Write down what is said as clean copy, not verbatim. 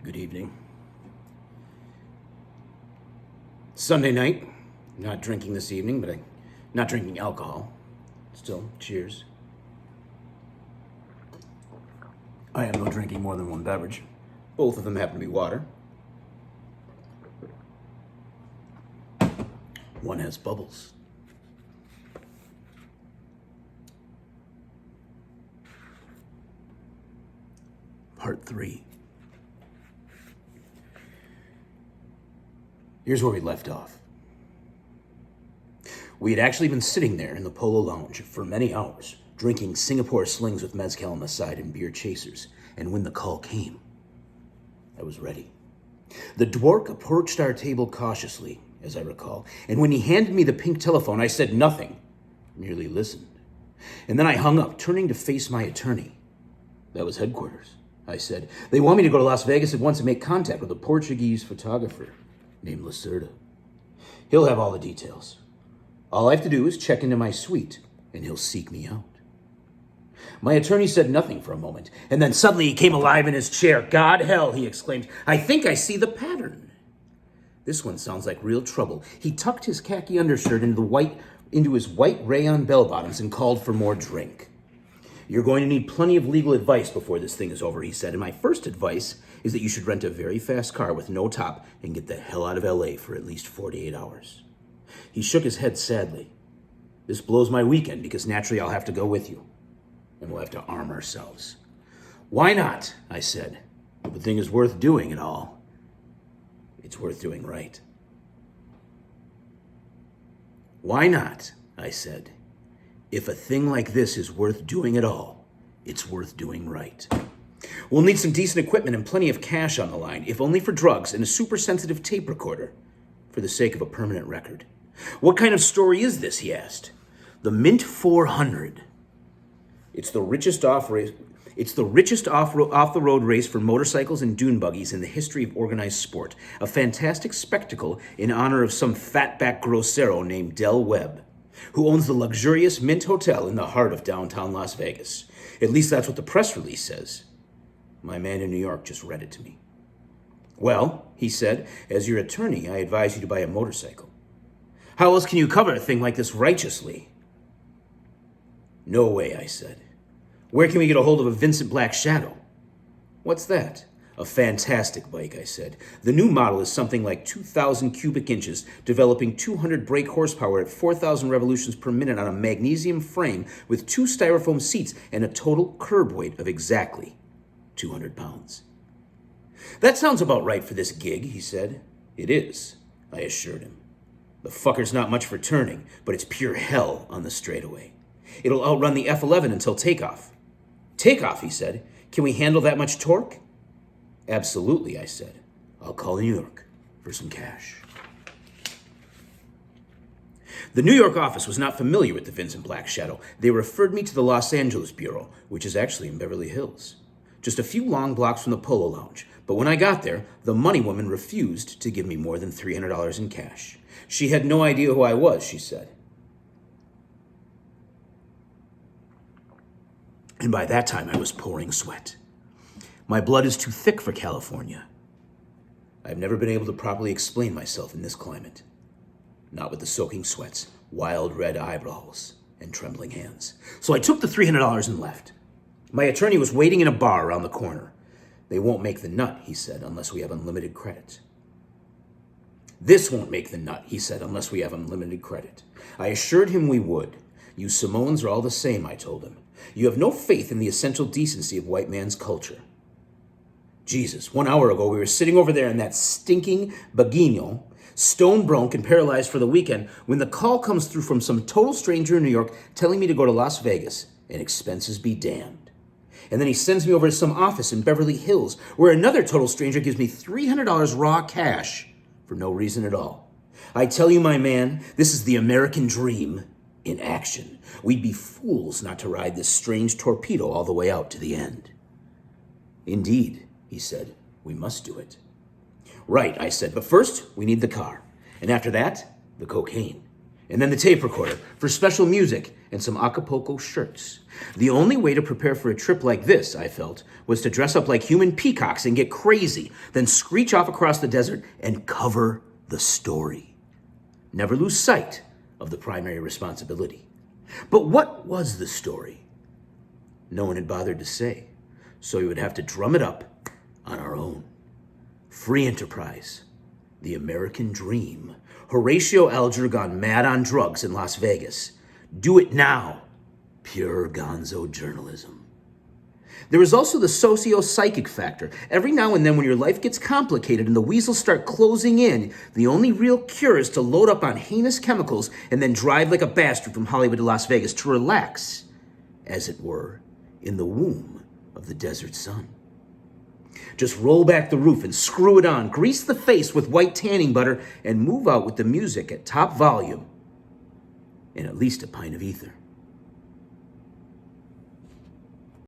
Good evening. Sunday night. Not drinking this evening, but I'm not drinking alcohol. Still, cheers. I am no drinking more than one beverage. Both of them happen to be water. One has bubbles. Part 3. Here's where we left off. We had actually been sitting there in the Polo Lounge for many hours, drinking Singapore slings with mezcal on the side and beer chasers, and when the call came, I was ready. The dwark approached our table cautiously, as I recall, and when he handed me the pink telephone, I said nothing, merely listened. And then I hung up, turning to face my attorney. That was headquarters, I said. They want me to go to Las Vegas at once and make contact with a Portuguese photographer named Lacerda. He'll have all the details. All I have to do is check into my suite, and he'll seek me out. My attorney said nothing for a moment, and then suddenly he came alive in his chair. God hell, he exclaimed. I think I see the pattern. This one sounds like real trouble. He tucked his khaki undershirt into his white rayon bell-bottoms and called for more drink. You're going to need plenty of legal advice before this thing is over, he said. And my first advice is that you should rent a very fast car with no top and get the hell out of LA for at least 48 hours. He shook his head sadly. This blows my weekend because naturally I'll have to go with you. And we'll have to arm ourselves. Why not? I said. If the thing is worth doing at all, it's worth doing right. Why not? I said. If a thing like this is worth doing at all, it's worth doing right. We'll need some decent equipment and plenty of cash on the line, if only for drugs and a super sensitive tape recorder, for the sake of a permanent record. What kind of story is this, he asked. The Mint 400. It's the richest off-the-road race for motorcycles and dune buggies in the history of organized sport. A fantastic spectacle in honor of some fatback grossero named Del Webb, who owns the luxurious Mint Hotel in the heart of downtown Las Vegas. At least that's what the press release says. My man in New York just read it to me. Well, he said, as your attorney, I advise you to buy a motorcycle. How else can you cover a thing like this righteously? No way, I said. Where can we get a hold of a Vincent Black Shadow? What's that? A fantastic bike, I said. The new model is something like 2,000 cubic inches, developing 200 brake horsepower at 4,000 revolutions per minute on a magnesium frame with 2 styrofoam seats and a total curb weight of exactly 200 pounds. That sounds about right for this gig, he said. It is, I assured him. The fucker's not much for turning, but it's pure hell on the straightaway. It'll outrun the F-11 until takeoff. Takeoff, he said. Can we handle that much torque? Absolutely, I said. I'll call New York for some cash. The New York office was not familiar with the Vincent Black Shadow. They referred me to the Los Angeles Bureau, which is actually in Beverly Hills, just a few long blocks from the Polo Lounge. But when I got there, the money woman refused to give me more than $300 in cash. She had no idea who I was, she said. And by that time, I was pouring sweat. My blood is too thick for California. I've never been able to properly explain myself in this climate. Not with the soaking sweats, wild red eyebrows, and trembling hands. So I took the $300 and left. My attorney was waiting in a bar around the corner. They won't make the nut, he said, unless we have unlimited credit. This won't make the nut, he said, unless we have unlimited credit. I assured him we would. You Samoans are all the same, I told him. You have no faith in the essential decency of white man's culture. Jesus, 1 hour ago we were sitting over there in that stinking baguino, stone broke and paralyzed for the weekend, when the call comes through from some total stranger in New York telling me to go to Las Vegas and expenses be damned. And then he sends me over to some office in Beverly Hills where another total stranger gives me $300 raw cash for no reason at all. I tell you, my man, this is the American dream in action. We'd be fools not to ride this strange torpedo all the way out to the end. Indeed, he said, we must do it. Right, I said, but first we need the car. And after that, the cocaine. And then the tape recorder for special music and some Acapulco shirts. The only way to prepare for a trip like this, I felt, was to dress up like human peacocks and get crazy, then screech off across the desert and cover the story. Never lose sight of the primary responsibility. But what was the story? No one had bothered to say, so we would have to drum it up on our own. Free enterprise, the American dream. Horatio Alger gone mad on drugs in Las Vegas. Do it now. Pure gonzo journalism. There is also the socio-psychic factor. Every now and then when your life gets complicated and the weasels start closing in, the only real cure is to load up on heinous chemicals and then drive like a bastard from Hollywood to Las Vegas to relax, as it were, in the womb of the desert sun. Just roll back the roof and screw it on, grease the face with white tanning butter, and move out with the music at top volume and at least a pint of ether.